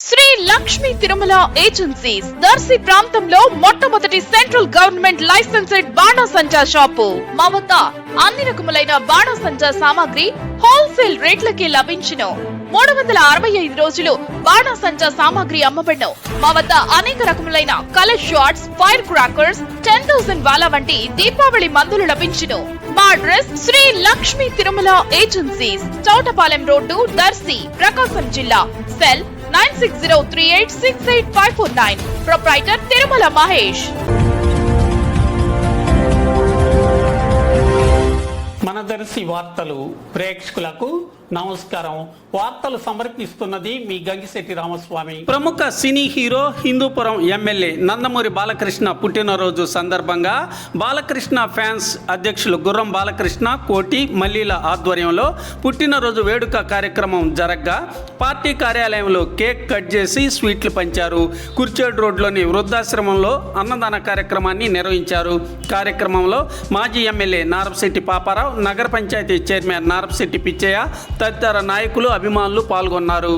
Shri Lakshmi Tirumala agencies Darsi ప్రాంతంలో మొట్టమొదటి central government licensed బాణాసంచా shop. మా వద్ద అన్ని రకములైన బాణాసంచా సామాగ్రి హోల్సేల్ రేట్లకి లభించును. 365 రోజులు బాణాసంచా సామాగ్రి అమ్మబడును. మా వద్ద అనేక రకములైన కలర్ షాట్స్, ఫైర్ క్రాకర్స్, 10,000 వాలా వంటి దీపావళి మందులు లభించును. మా address Sri Lakshmi Tirumala agencies, Chowtapalem road, Darsi, Prakasam జిల్లా. సెల్ 9603868549. ప్రొప్రైటర్ తిరుమల మహేష్. మన దర్శి వార్తలు ప్రేక్షకులకు నమస్కారం. వార్తలు సమర్పిస్తున్నది మీ గంగిశెట్టి రామస్వామి. ప్రముఖ cine hero, Hindupuram MLA Nandamuri Balakrishna పుట్టినరోజు సందర్భంగా బాలకృష్ణ ఫ్యాన్స్ అధ్యక్షులు గుర్రం బాలకృష్ణ, కోటి, మల్లీల ఆధ్వర్యంలో పుట్టినరోజు వేడుక కార్యక్రమం జరగ్గా పార్టీ కార్యాలయంలో కేక్ కట్ చేసి స్వీట్లు పంచారు. కుర్చేడు రోడ్లోని వృద్ధాశ్రమంలో అన్నదాన కార్యక్రమాన్ని నిర్వహించారు. కార్యక్రమంలో మాజీ ఎమ్మెల్యే నారపశెట్టి పాపారావు, నగర పంచాయతీ చైర్మన్ నారపశెట్టి పిచ్చయ్య తదితర నాయకులు, అభిమానులు పాల్గొన్నారు.